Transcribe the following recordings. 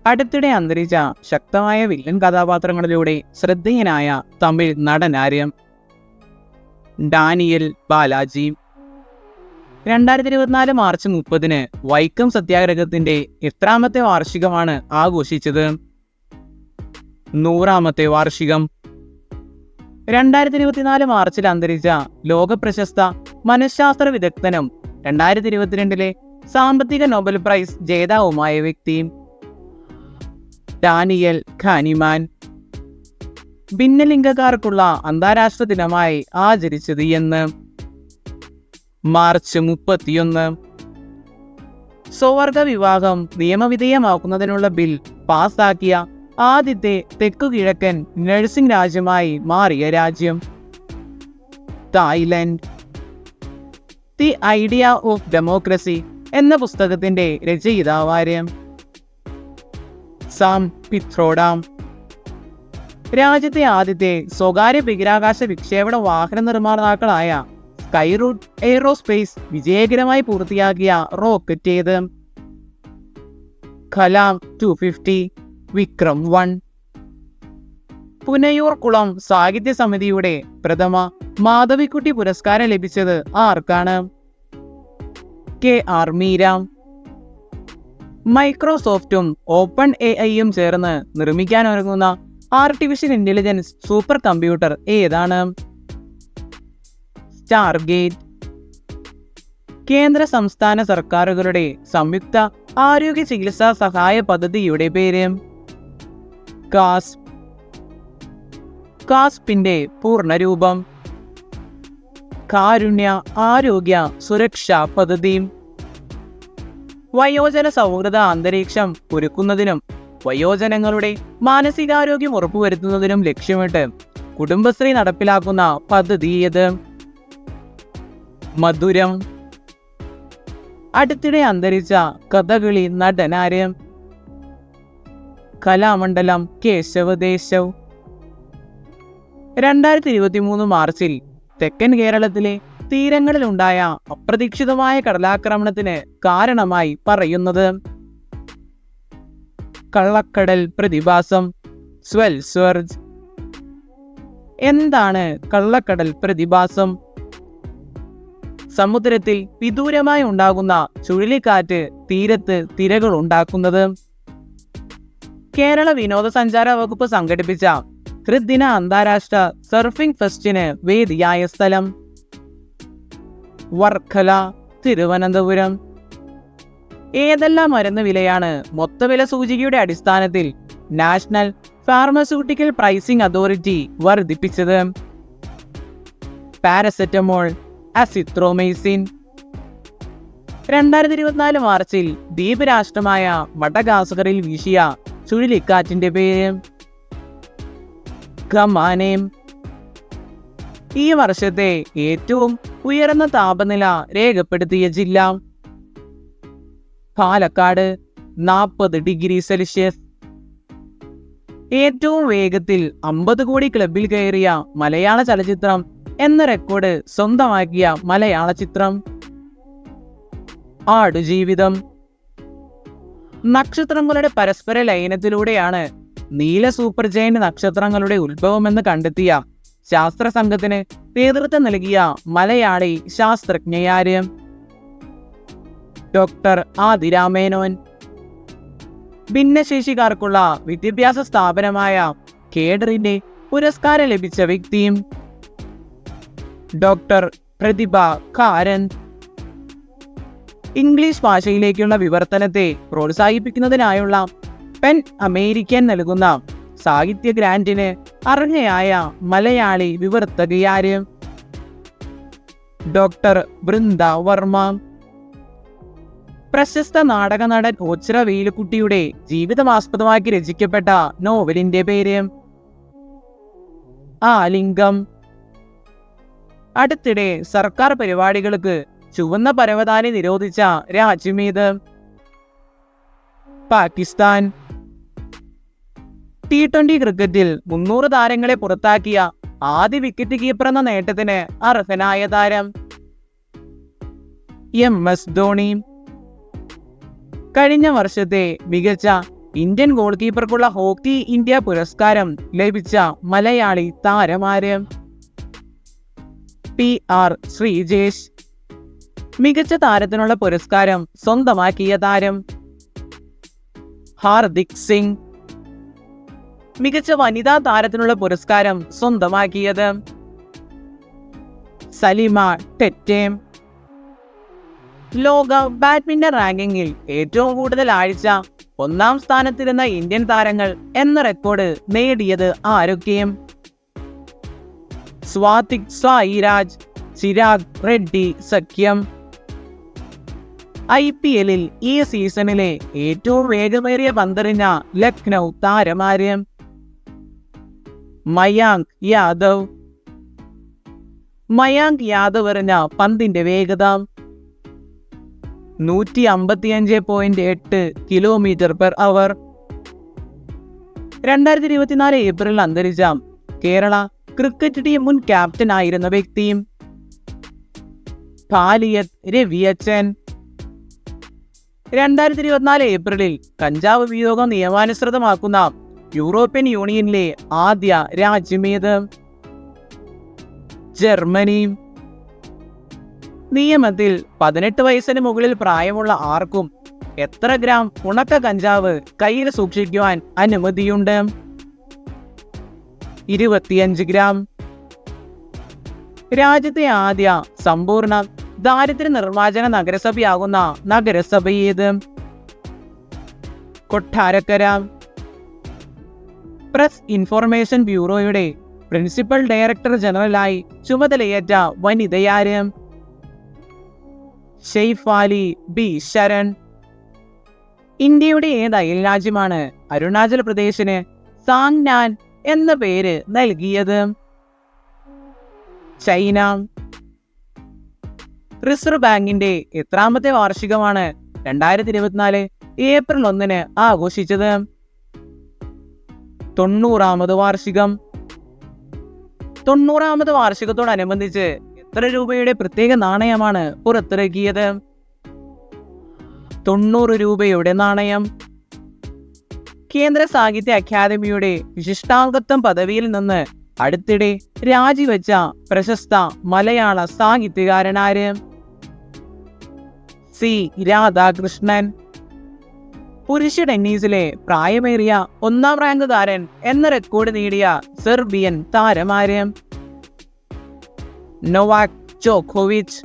അടുത്തിടെ അന്തരിച്ച ശക്തമായ വില്ലൻ കഥാപാത്രങ്ങളിലൂടെ ശ്രദ്ധേയനായ തമിഴ് നടനാര്? ഡാനിയൽ ബാലാജി. 2024 മാർച്ച് 30 വൈക്കം സത്യാഗ്രഹത്തിന്റെ എത്രാമത്തെ വാർഷികമാണ് ആഘോഷിച്ചത്? 100ാമത്തെ വാർഷികം. 2024 മാർച്ചിൽ അന്തരിച്ച ലോകപ്രശസ്ത മനഃശാസ്ത്ര വിദഗ്ധനും 2022 സാമ്പത്തിക നൊബേൽ പ്രൈസ് ജേതാവുമായ വ്യക്തി? ഡാനിയൽ ഖാനിമാൻ. ഭിന്നലിംഗക്കാർക്കുള്ള അന്താരാഷ്ട്ര ദിനമായി ആചരിച്ചത് എന്ന്? മാർച്ച് 31. സ്വവർഗ വിവാഹം നിയമവിധേയമാക്കുന്നതിനുള്ള ബിൽ പാസാക്കിയ ആദ്യത്തെ തെക്കുകിഴക്കൻ നഴ്സിംഗ് രാജ്യമായി മാറിയ രാജ്യം? Thailand. The idea of democracy എന്ന പുസ്തകത്തിന്റെ രചയിതാവാര്? സാം പിത്രോഡ. രാജ്യത്തെ ആദ്യത്തെ സ്വകാര്യ ബഹിരാകാശ വിക്ഷേപണ വാഹന നിർമ്മാതാക്കളായ സ്കൈറൂട്ട് എയ്റോസ്പേസ് വിജയകരമായി പൂർത്തിയാക്കിയ റോക്കറ്റ് ഏത്? കലാം 250, വിക്രം 1. പുനയൂർ കുളം സാഹിത്യ സമിതിയുടെ പ്രഥമ മാധവിക്കുട്ടി പുരസ്കാരം ലഭിച്ചത് ആർക്കാണ്? KR മീര. മൈക്രോസോഫ്റ്റും ഓപ്പൺ AI-യും ചേർന്ന് നിർമ്മിക്കാനൊരുങ്ങുന്ന ആർട്ടിഫിഷ്യൽ ഇന്റലിജൻസ് സൂപ്പർ കമ്പ്യൂട്ടർ ഏതാണ്? സ്റ്റാർഗേറ്റ്. കേന്ദ്ര സംസ്ഥാന സർക്കാരുകളുടെ സംയുക്ത ആരോഗ്യ ചികിത്സാ സഹായ പദ്ധതിയുടെ പേര്? കാസ്പ്. കാസ്പിന്റെ പൂർണ്ണരൂപം? കാരുണ്യ ആരോഗ്യ സുരക്ഷാ പദ്ധതി. വയോജന സൗഹൃദ അന്തരീക്ഷം ഒരുക്കുന്നതിനും വയോജനങ്ങളുടെ മാനസികാരോഗ്യം ഉറപ്പുവരുത്തുന്നതിനും ലക്ഷ്യമിട്ട് കുടുംബശ്രീ നടപ്പിലാക്കുന്ന പദ്ധതി ഏത്? മധുരം. അടുത്തിടെ അന്തരിച്ച കഥകളി നടനാര്? കലാമണ്ഡലം കേശവ് ദേശവ്. 2023 മാർച്ചിൽ തെക്കൻ കേരളത്തിലെ തീരങ്ങളിലുണ്ടായ അപ്രതീക്ഷിതമായ കടലാക്രമണത്തിന് കാരണമായി പറയുന്നത്? കള്ളക്കടൽ പ്രതിഭാസം, സ്വെൽ സർജ്. എന്താണ് കള്ളക്കടൽ പ്രതിഭാസം? സമുദ്രത്തിൽ വിദൂരമായി ഉണ്ടാകുന്ന ചുഴലിക്കാറ്റ് തീരത്ത് തിരകൾ ഉണ്ടാക്കുന്നത്. കേരള വിനോദസഞ്ചാര വകുപ്പ് സംഘടിപ്പിച്ച ത്രിദിന അന്താരാഷ്ട്ര സർഫിംഗ് ഫെസ്റ്റിന് വേദിയായ സ്ഥലം? വർക്കല, തിരുവനന്തപുരം. ഏതെല്ലാം മരുന്ന് വിലയാണ് മൊത്തവില സൂചികയുടെ അടിസ്ഥാനത്തിൽ നാഷണൽ ഫാർമസ്യൂട്ടിക്കൽ പ്രൈസിംഗ് അതോറിറ്റി വർദ്ധിപ്പിച്ചത്? Paracetamol, azithromycin. 2024 മാർച്ചിൽ ദ്വീപ് രാഷ്ട്രമായ മഡഗാസ്കറിൽ വീശിയ ചുഴലിക്കാറ്റിന്റെ പേര്? ഖമാനേം. ഈ വർഷത്തെ ഏറ്റവും ഉയർന്ന താപനില രേഖപ്പെടുത്തിയ ജില്ല? Palakkad, 40 degree Celsius. ഏറ്റവും വേഗത്തിൽ 50 കോടി ക്ലബിൽ കയറിയ മലയാള ചലച്ചിത്രം എന്ന റെക്കോർഡ് സ്വന്തമാക്കിയ മലയാള ചിത്രം? ആടുജീവിതം. നക്ഷത്രങ്ങളുടെ പരസ്പര ലയനത്തിലൂടെയാണ് നീല സൂപ്പർ ജയന്റ് നക്ഷത്രങ്ങളുടെ ഉത്ഭവമെന്ന് കണ്ടെത്തിയ ശാസ്ത്ര സംഘത്തിന് നേതൃത്വം നൽകിയ മലയാളി ശാസ്ത്രജ്ഞയാര്? ഡോക്ടർ ആദിരാമേനോൻ. ഭിന്നശേഷിക്കാർക്കുള്ള വിദ്യാഭ്യാസ സ്ഥാപനമായ കേഡറിന്റെ പുരസ്കാരം ലഭിച്ച വ്യക്തിയും? ഡോക്ടർ പ്രതിഭ കാരന്ത്. ഇംഗ്ലീഷ് ഭാഷയിലേക്കുള്ള വിവർത്തനത്തെ പ്രോത്സാഹിപ്പിക്കുന്നതിനായുള്ള പെൻ അമേരിക്കൻ നൽകുന്ന സാഹിത്യ ഗ്രാന്റിന് അർഹയായ മലയാളി വിവർത്തകയാര്? ഡോക്ടർ ബൃന്ദ വർമ്മ. പ്രശസ്ത നാടക നടൻ ഓച്ചിറ വേലുക്കുട്ടിയുടെ ജീവിതമാസ്പദമാക്കി രചിക്കപ്പെട്ട നോവലിന്റെ പേര്? ആലിംഗം. അടുത്തിടെ സർക്കാർ പരിപാടികൾക്ക് ചുവന്ന പരവതാനി നിരോധിച്ച രാജ്യമേത്? പാകിസ്ഥാൻ. T20 ക്രിക്കറ്റിൽ 300 താരങ്ങളെ പുറത്താക്കിയ ആദ്യ വിക്കറ്റ് കീപ്പർ എന്ന നേട്ടത്തിന് അർഹനായ താരം? MS ധോണി. കഴിഞ്ഞ വർഷത്തെ മികച്ച ഇന്ത്യൻ ഗോൾ കീപ്പർക്കുള്ള ഹോക്കി ഇന്ത്യ പുരസ്കാരം ലഭിച്ച മലയാളി താരമാര്? PR ശ്രീജേഷ്. മികച്ച താരത്തിനുള്ള പുരസ്കാരം സ്വന്തമാക്കിയ താരം? ഹാർദിക് സിംഗ്. മികച്ച വനിതാ താരത്തിനുള്ള പുരസ്കാരം സ്വന്തമാക്കിയത്? സലിമ ടെറ്റേം. ലോക ബാഡ്മിന്റൺ റാങ്കിങ്ങിൽ ഏറ്റവും കൂടുതൽ ആഴ്ച 1-ാം സ്ഥാനത്തിരുന്ന ഇന്ത്യൻ താരങ്ങൾ എന്ന റെക്കോർഡ് നേടിയത് ആരൊക്കെയും? സ്വാതിക് സായിരാജ്, ചിരാഗ് റെഡ്ഡി സഖ്യം. IPL-ൽ ഈ സീസണിലെ ഏറ്റവും വേഗമേറിയ പന്തെറിഞ്ഞ ലക്നൗ താരമാര്? മയാങ്ക് യാദവ്. മയാങ്ക് യാദവ് എറിഞ്ഞ പന്തിന്റെ വേഗത 155.8 km/h. 2024 ഏപ്രിലിൽ അന്തരിച്ച കേരള ക്രിക്കറ്റ് ടീം മുൻ ക്യാപ്റ്റൻ ആയിരുന്ന വ്യക്തി? പാലിയത്ത് രവിയച്ചൻ. 2024 ഏപ്രിലിൽ കഞ്ചാവ് ഉപയോഗം നിയമാനുസൃതമാക്കുന്ന യൂറോപ്യൻ യൂണിയനിലെ ആദ്യ രാജ്യമേത്? ജർമ്മനി. നിയമത്തിൽ 18 വയസ്സിന് മുകളിൽ പ്രായമുള്ള ആർക്കും എത്ര ഗ്രാം ഉണക്ക കഞ്ചാവ് കയ്യിൽ സൂക്ഷിക്കുവാൻ അനുമതിയുണ്ട്? 25 ഗ്രാം. രാജ്യത്തെ ആദ്യ സമ്പൂർണ്ണ ദാരിദ്ര്യ നിർമ്മാർജ്ജന നഗരസഭയാകുന്ന നഗരസഭ ഏത്? കൊട്ടാരക്കര. പ്രസ് ഇൻഫർമേഷൻ ബ്യൂറോയുടെ പ്രിൻസിപ്പൽ ഡയറക്ടർ ജനറലായി ചുമതലയേറ്റ വനിതയാര്? ഷെയ്ഫാലി ബി ശരൺ. ഇന്ത്യയുടെ ഏത് അയൽ രാജ്യമാണ് അരുണാചൽ പ്രദേശിന് സാങ്നാൻ എന്ന പേര് നൽകിയത്? ചൈന. റിസർവ് ബാങ്കിന്റെ എത്രാമത്തെ വാർഷികമാണ് 2024 ഏപ്രിൽ 1 ആഘോഷിച്ചത്? 90ാമത് വാർഷികം. 90ാമത് വാർഷികത്തോടനുബന്ധിച്ച് എത്ര രൂപയുടെ പ്രത്യേക നാണയമാണ് പുറത്തിറക്കിയത്? 90 രൂപയുടെ നാണയം. കേന്ദ്ര സാഹിത്യ അക്കാദമിയുടെ വിശിഷ്ടാംഗത്വം പദവിയിൽ നിന്ന് അടുത്തിടെ രാജിവെച്ച പ്രശസ്ത മലയാള സാഹിത്യകാരനാര്? C. രാധാകൃഷ്ണൻ. പുരുഷ ടെന്നീസിലെ പ്രായമേറിയ 1-ാം റാങ്കുകാരൻ എന്ന റെക്കോർഡ് നേടിയ സെർബിയൻ താരമാര്? നൊവാക് ജോക്കോവിച്ച്.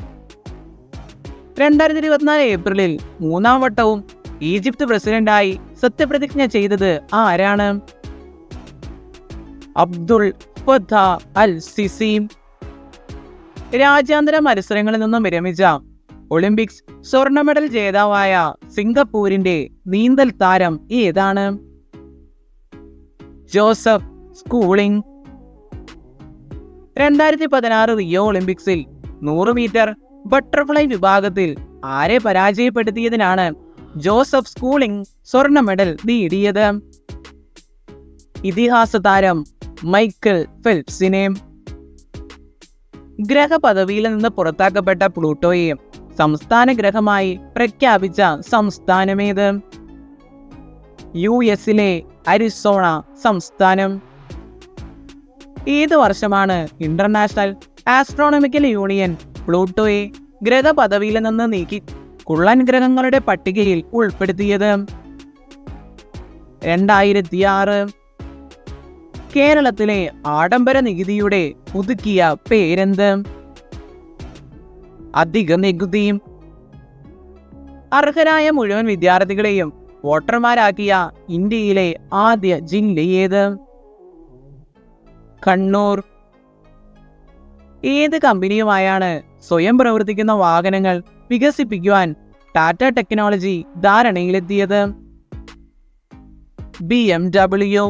2024 ഏപ്രിലിൽ 3-ാം വട്ടവും ഈജിപ്ത് പ്രസിഡന്റായി സത്യപ്രതിജ്ഞ ചെയ്തത് ആരാണ്? Abdul Fattah al Sisi. രാജ്യാന്തര മത്സരങ്ങളിൽ നിന്നും വിരമിച്ച ഒളിമ്പിക്സ് സ്വർണ്ണ മെഡൽ ജേതാവായ സിംഗപ്പൂരിന്റെ നീന്തൽ താരം ഏതാണ്? Joseph schooling. 2016 റിയോ ഒളിമ്പിക്സിൽ 100 മീറ്റർ ബട്ടർഫ്ലൈ വിഭാഗത്തിൽ ആരെ പരാജയപ്പെടുത്തിയതിനാണ് ജോസഫ് സ്കൂളിംഗ് സ്വർണ്ണ മെഡൽ നേടിയത്? ഇതിഹാസ താരം മൈക്കൽ ഫെൽപ്സിനെ. ഗ്രഹപദവിയിൽ നിന്ന് പുറത്താക്കപ്പെട്ട പ്ലൂട്ടോയെ സംസ്ഥാന ഗ്രഹമായി പ്രഖ്യാപിച്ച സംസ്ഥാനമേത്? US-ലെ അരിസോണ സംസ്ഥാനം. ഏത് വർഷമാണ് ഇന്റർനാഷണൽ ആസ്ട്രോണമിക്കൽ യൂണിയൻ പ്ലൂട്ടോയെ ഗ്രഹപദവിയിൽ നിന്ന് നീക്കി കുള്ളൻ ഗ്രഹങ്ങളുടെ പട്ടികയിൽ ഉൾപ്പെടുത്തിയത്? 2006. കേരളത്തിലെ ആഡംബര നികുതിയുടെ പുതുക്കിയ പേരെന്ത്? അധിക നികുതി. അർഹരായ മുഴുവൻ വിദ്യാർത്ഥികളെയും വോട്ടർമാരാക്കിയ ഇന്ത്യയിലെ ആദ്യ ജില്ല ഏത്? കണ്ണൂർ. ഏത് കമ്പനിയുമായാണ് സ്വയം പ്രവർത്തിക്കുന്ന വാഹനങ്ങൾ വികസിപ്പിക്കുവാൻ ടാറ്റ ടെക്നോളജി ധാരണയിലെത്തിയത്? BMW.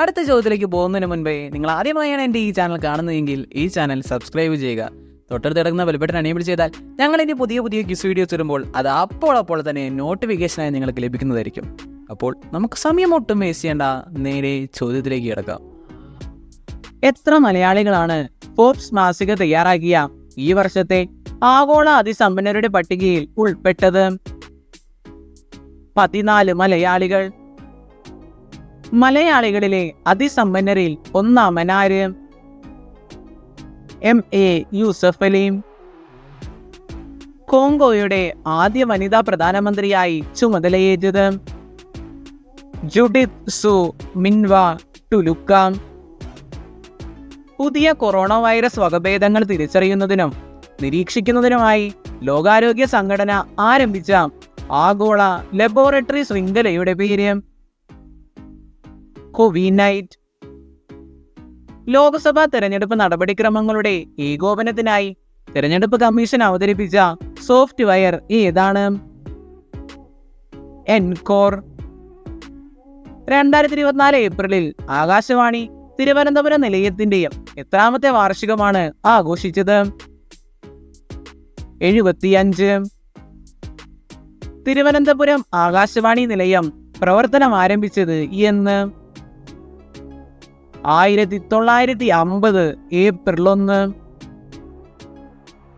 അടുത്ത ചോദ്യത്തിലേക്ക് പോകുന്നതിന് മുൻപേ നിങ്ങൾ ആദ്യമായാണ് എൻ്റെ ഈ ചാനൽ കാണുന്നതെങ്കിൽ ഈ ചാനൽ സബ്സ്ക്രൈബ് ചെയ്യുക. തൊട്ടടുത്ത് കിടക്കുന്ന ബെൽ ബട്ടൺ എനേബിൾ ചെയ്താൽ ഞങ്ങൾ ഇനി പുതിയ ക്വിസ് വീഡിയോസ് വരുമ്പോൾ അത് അപ്പോൾ തന്നെ നോട്ടിഫിക്കേഷനായി നിങ്ങൾക്ക് ലഭിക്കുന്നതായിരിക്കും. അപ്പോൾ നമുക്ക് സമയം ഒട്ടും വേസ്റ്റ് ചെയ്യേണ്ട, നേരെ ചോദ്യത്തിലേക്ക് കിടക്കാം. എത്ര മലയാളികളാണ് ഫോർബ്സ് മാസിക തയ്യാറാക്കിയ ഈ വർഷത്തെ ആഗോള അതിസമ്പന്നരുടെ പട്ടികയിൽ ഉൾപ്പെട്ടത്? 14 മലയാളികൾ. മലയാളികളിലെ അതിസമ്പന്നരിൽ ഒന്നാമനാര്? MA യൂസഫ് അലി. കോങ്കോയുടെ ആദ്യ വനിതാ പ്രധാനമന്ത്രിയായി ചുമതലയേറ്റത്? ജുഡിത്ത് സു മിൻവ ടുലുക്ക. പുതിയ കൊറോണ വൈറസ് വകഭേദങ്ങൾ തിരിച്ചറിയുന്നതിനും നിരീക്ഷിക്കുന്നതിനുമായി ലോകാരോഗ്യ സംഘടന ആരംഭിച്ച ആഗോള ലബോറട്ടറി ശൃംഖലയുടെ പേര്? കോവിനൈറ്റ്. ലോക്സഭാ തെരഞ്ഞെടുപ്പ് നടപടിക്രമങ്ങളുടെ ഏകോപനത്തിനായി തെരഞ്ഞെടുപ്പ് കമ്മീഷൻ അവതരിപ്പിച്ച സോഫ്റ്റ്വെയർ ഏതാണ്? എൻകോർ. 2024 ഏപ്രിലിൽ ആകാശവാണി തിരുവനന്തപുരം നിലയത്തിന്റെ എത്രാമത്തെ വാർഷികമാണ് ആഘോഷിച്ചത്? 75. തിരുവനന്തപുരം ആകാശവാണി നിലയം പ്രവർത്തനം ആരംഭിച്ചത് എന്ന്? 1950 ഏപ്രിൽ 1.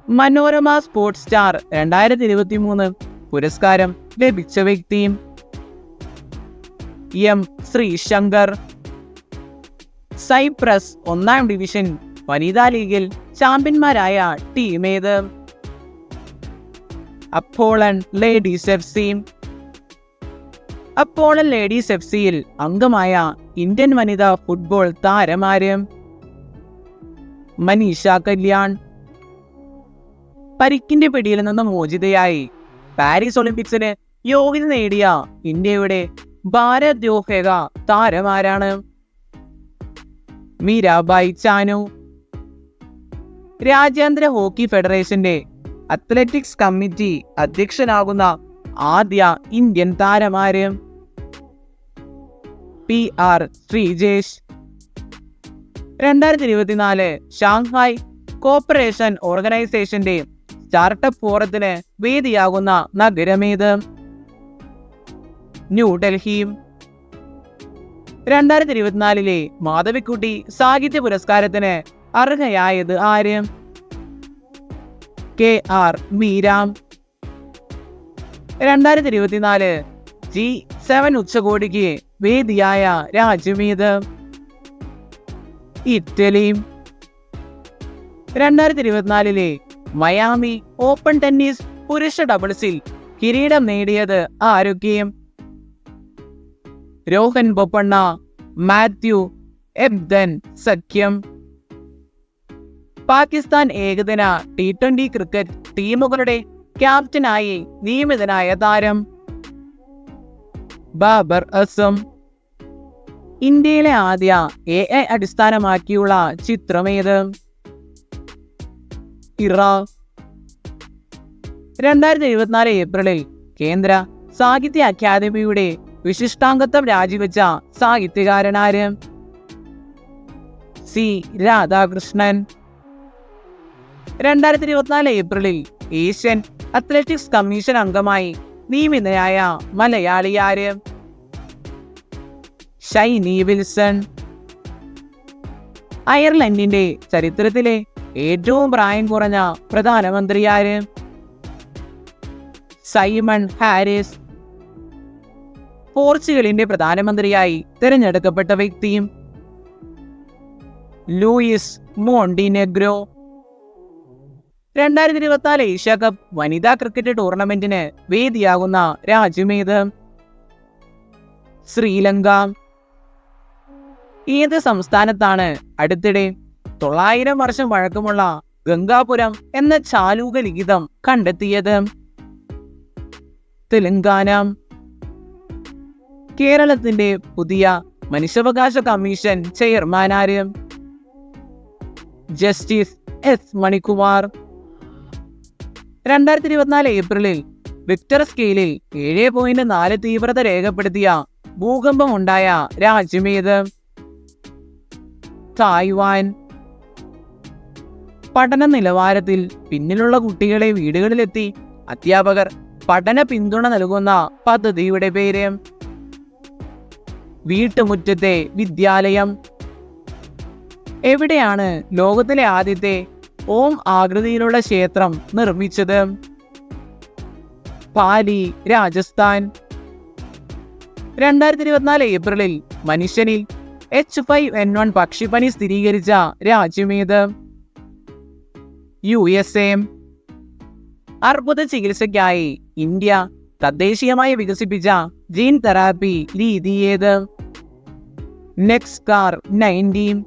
മനോരമ സ്പോർട്സ് സ്റ്റാർ 2023 പുരസ്കാരം ലഭിച്ച വ്യക്തി? M ശ്രീശങ്കർ. സൈപ്രസ് 1-ാം ഡിവിഷൻ വനിതാ ലീഗിൽ ചാമ്പ്യന്മാരായ ടീം ഏത്? അപ്പോളൺ ലേഡീസ് FC. അപ്പോളൺ ലേഡീസ് FCയിൽ അംഗമായ ഇന്ത്യൻ വനിതാ ഫുട്ബോൾ താരമാര്? മനീഷ കല്യാൺ. പരിക്കിന്റെ പിടിയിൽ നിന്ന് മോചിതയായി പാരീസ് ഒളിമ്പിക്സിന് യോഗ്യത നേടിയ ഇന്ത്യയുടെ ഭാരോദ്വഹക താരമാരാണ്? മീരാബായി ചാനു. രാജ്യാന്തര ഹോക്കി ഫെഡറേഷന്റെ അത്ലറ്റിക്സ് കമ്മിറ്റി അധ്യക്ഷനാകുന്ന ആദ്യ ഇന്ത്യൻ താരമാര്? PR ശ്രീജേഷ്. 2024 ഷാങ്ഹായ് കോപ്പറേഷൻ ഓർഗനൈസേഷന്റെ സ്റ്റാർട്ടപ്പ് ഫോറത്തിന് വേദിയാകുന്ന നഗരമേത്? ന്യൂഡൽഹി. 2024 മാധവിക്കുട്ടി സാഹിത്യ പുരസ്കാരത്തിന് അർഹയായത് ആര്? KR മീരാം. 2024 G7 ഉച്ചകോടിക്ക് വേദിയായ രാജ്യമേത്? ഇറ്റലി. 2024 മയാമി ഓപ്പൺ ടെന്നീസ് പുരുഷ ഡബിൾസിൽ കിരീടം നേടിയത് ആരൊക്കെയും? രോഹൻ ബൊപ്പണ്ണ, മാത്യു എബ്ദൻ സഖ്യം. പാകിസ്ഥാൻ ഏകദിന T20 ക്രിക്കറ്റ് ടീമുകളുടെ ക്യാപ്റ്റനായി നിയമിതനായ താരം? ബാബർ അസം. ഇന്ത്യയിലെ ആദ്യ AI അടിസ്ഥാനമാക്കിയുള്ള ചിത്രമേത്? ഇറ. 2024 ഏപ്രിലിൽ കേന്ദ്ര സാഹിത്യ അക്കാദമിയുടെ വിശിഷ്ടാംഗത്വം രാജിവെച്ച സാഹിത്യകാരനാര്? C രാധാകൃഷ്ണൻ. 2024 ഏപ്രിലിൽ ഏഷ്യൻ അത്ലറ്റിക്സ് കമ്മീഷൻ അംഗമായി നിയമിതനായ മലയാളിയാര്? ഷൈനി വിൽസൺ. അയർലൻഡിന്റെ ചരിത്രത്തിലെ ഏറ്റവും പ്രായം കുറഞ്ഞ പ്രധാനമന്ത്രിയാര്? Simon Harris. പോർച്ചുഗലിന്റെ പ്രധാനമന്ത്രിയായി തിരഞ്ഞെടുക്കപ്പെട്ട വ്യക്തിയും? Luis Montenegro. 2024 ഏഷ്യ കപ്പ് വനിതാ ക്രിക്കറ്റ് ടൂർണമെന്റിന് വേദിയാകുന്ന രാജ്യമേത്? ശ്രീലങ്ക. ഏത് സംസ്ഥാനത്താണ് അടുത്തിടെ 900 വർഷം പഴക്കമുള്ള ഗംഗാപുരം എന്ന ചാലൂക ലിഖിതം കണ്ടെത്തിയത്? തെലങ്കാന. കേരളത്തിന്റെ പുതിയ മനുഷ്യാവകാശ കമ്മീഷൻ ചെയർമാനാര്? Justice S Manikumar. 2024 ഏപ്രിലിൽ വിക്ടർ സ്കെയിലിൽ 7.4 തീവ്രത രേഖപ്പെടുത്തിയ ഭൂകമ്പമുണ്ടായ രാജ്യമേത്? തായ്വാൻ. പഠന നിലവാരത്തിൽ പിന്നിലുള്ള കുട്ടികളെ വീടുകളിലെത്തി അധ്യാപകർ പഠന പിന്തുണ നൽകുന്ന പദ്ധതിയുടെ പേര്? വീട്ടുമുറ്റത്തെ വിദ്യാലയം. എവിടെയാണ് ലോകത്തിലെ ആദ്യത്തെ ഓം ആകൃതിയിലുള്ള ക്ഷേത്രം നിർമ്മിച്ചത്? പാലി, രാജസ്ഥാൻ. 2024 ഏപ്രിലിൽ മനുഷ്യനിൽ H5N1 പക്ഷിപ്പനി സ്ഥിരീകരിച്ച രാജ്യമേത്? USA. അർബുദ ചികിത്സയ്ക്കായി ഇന്ത്യ തദ്ദേശീയമായി വികസിപ്പിച്ച ജീൻ തെറാപ്പി രീതി ഏത്? നെക്സ്കാർ 19.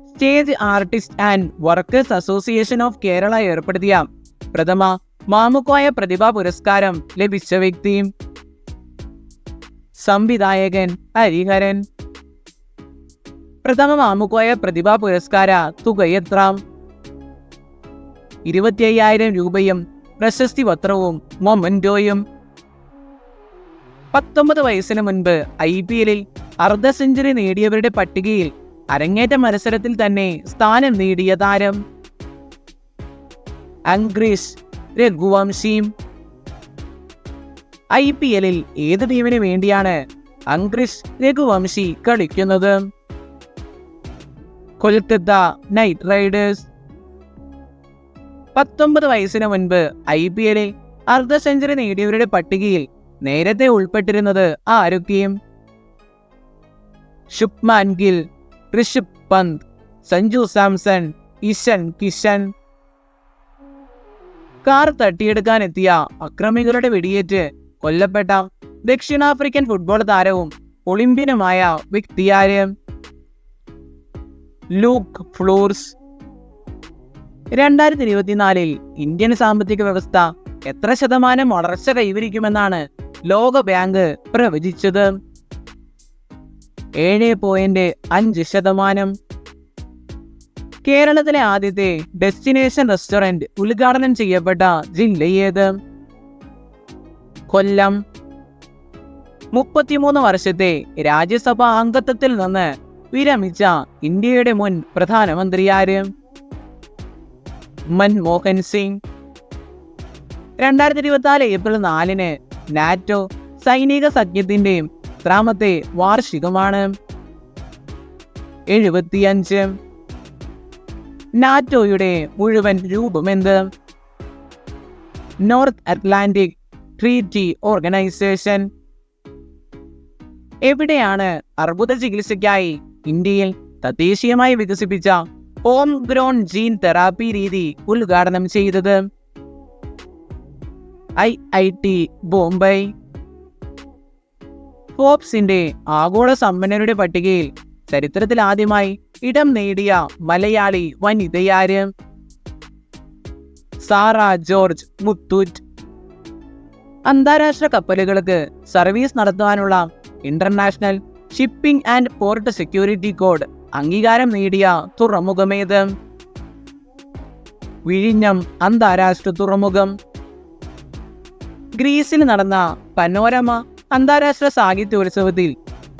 Stage artist and workers association of Kerala ഏർപ്പെടുത്തിയ പ്രഥമ മാമുക്കോയ പ്രതിഭാ പുരസ്കാരം ലഭിച്ച വ്യക്തി? സംവിധായകൻ ഹരിഹരൻ. പ്രഥമ മാമുക്കോയ പ്രതിഭാ പുരസ്കാര തുക എത്ര? 25,000 രൂപയും പ്രശസ്തി പത്രവും മൊമന്റോയും. 19 വയസ്സിന് മുൻപ് IPL-ൽ അർദ്ധ സെഞ്ചുറി നേടിയവരുടെ പട്ടികയിൽ അരങ്ങേറ്റ മത്സരത്തിൽ തന്നെ സ്ഥാനം നേടിയ താരം? അംഗ്രീഷ് രഘുവംശി. IPL-ൽ ഏത് ടീമിന് വേണ്ടിയാണ് അംഗ്രീഷ് രഘുവംശി കളിക്കുന്നത്? Kolkata night Riders. 19 വയസ്സിന് മുൻപ് IPL-ൽ അർദ്ധ സെഞ്ചുറി നേടിയവരുടെ പട്ടികയിൽ നേരത്തെ ഉൾപ്പെട്ടിരുന്നത് ആരൊക്കെയും? ശുഭ്മാൻ ഗിൽ, ഋഷഭ് പന്ത്, സഞ്ജു സാംസൺ, ഇഷൻ കിഷൻ. കാർ തട്ടിയെടുക്കാനെത്തിയ അക്രമികളുടെ വെടിയേറ്റ് കൊല്ലപ്പെട്ട ദക്ഷിണാഫ്രിക്കൻ ഫുട്ബോൾ താരവും ഒളിമ്പ്യനുമായ വ്യക്തിയാര്? Luke Fleurs. 2024-ൽ ഇന്ത്യൻ സാമ്പത്തിക വ്യവസ്ഥ എത്ര ശതമാനം വളർച്ച കൈവരിക്കുമെന്നാണ് ലോക ബാങ്ക് പ്രവചിച്ചത്? 7.5%. കേരളത്തിലെ ആദ്യത്തെ ഡെസ്റ്റിനേഷൻ റെസ്റ്റോറന്റ് ഉദ്ഘാടനം ചെയ്യപ്പെട്ട ജില്ല ഏത്? കൊല്ലം. 33 വർഷത്തെ രാജ്യസഭാ അംഗത്വത്തിൽ നിന്ന് വിരമിച്ച ഇന്ത്യയുടെ മുൻ പ്രധാനമന്ത്രിയാര്? മൻമോഹൻ സിംഗ്. 2024 ഏപ്രിൽ 4-ന് നാറ്റോ സൈനിക സഖ്യത്തിന്റെ എത്രാമത്തെ വാർഷികമാണ്? 75. നാറ്റോയുടെ മുഴുവൻ രൂപമെന്ത്? North Atlantic Treaty Organization. എവിടെയാണ് അർബുദ ചികിത്സയ്ക്കായി ഇന്ത്യയിൽ തദ്ദേശീയമായി വികസിപ്പിച്ച ഹോം ഗ്രോൺ ജീൻ തെറാപ്പി രീതി ഉദ്ഘാടനം ചെയ്തത്? IIT ബോംബെ. ഫോബ്സിന്റെ ആഗോള സമ്പന്നരുടെ പട്ടികയിൽ ചരിത്രത്തിൽ ആദ്യമായി ഇടം നേടിയ മലയാളി വനിതയാര്? സാറ ജോർജ് മുത്തൂറ്റ്. അന്താരാഷ്ട്ര കപ്പലുകൾക്ക് സർവീസ് നടത്താനുള്ള international shipping and port security code അംഗീകാരം നേടിയ തുറമുഖമേത്? വിഴിഞ്ഞം അന്താരാഷ്ട്ര തുറമുഖം. ഗ്രീസിൽ നടന്ന പനോരമ അന്താരാഷ്ട്ര സാഹിത്യോത്സവത്തിൽ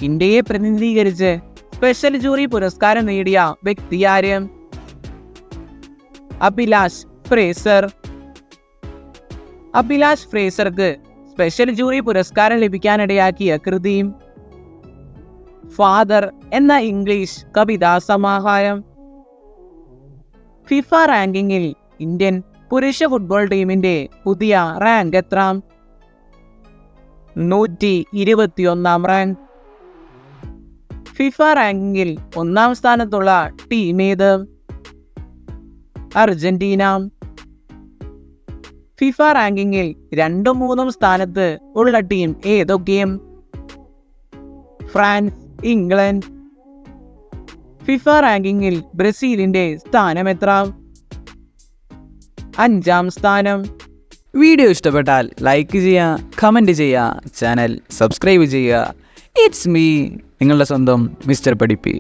ഇന്ത്യയെ പ്രതിനിധീകരിച്ച് സ്പെഷ്യൽ ജൂറി പുരസ്കാരം നേടിയ വ്യക്തിയാര്? അഭിലാഷ് ഫ്രേസർ. അഭിലാഷ് ഫ്രേസർക്ക് സ്പെഷ്യൽ ജൂറി പുരസ്കാരം ലഭിക്കാനിടയാക്കിയ കൃതി? ഫാദർ എന്ന ഇംഗ്ലീഷ് കവിതാ സമാഹാരം. ഫിഫ റാങ്കിങ്ങിൽ ഇന്ത്യൻ പുരുഷ ഫുട്ബോൾ ടീമിന്റെ പുതിയ റാങ്ക് എത്ര? 121 റാങ്ക്. ഫിഫ റാങ്കിങ്ങിൽ 1-ാം സ്ഥാനത്തുള്ള ടീം ഏത്? അർജന്റീന. ഫിഫ റാങ്കിങ്ങിൽ 2ഉം 3ഉം സ്ഥാനത്ത് ഉള്ള ടീം ഏതൊക്കെയും? France, England. ഫിഫ റാങ്കിങ്ങിൽ ബ്രസീലിന്റെ സ്ഥാനം എത്ര? 5-ാം സ്ഥാനം. വീഡിയോ ഇഷ്ടപ്പെട്ടാൽ ലൈക്ക് ചെയ്യുക, കമൻറ്റ് ചെയ്യുക, ചാനൽ സബ്സ്ക്രൈബ് ചെയ്യുക. ഇറ്റ്സ് മീ, നിങ്ങളുടെ സ്വന്തം മിസ്റ്റർ പഠിപ്പി.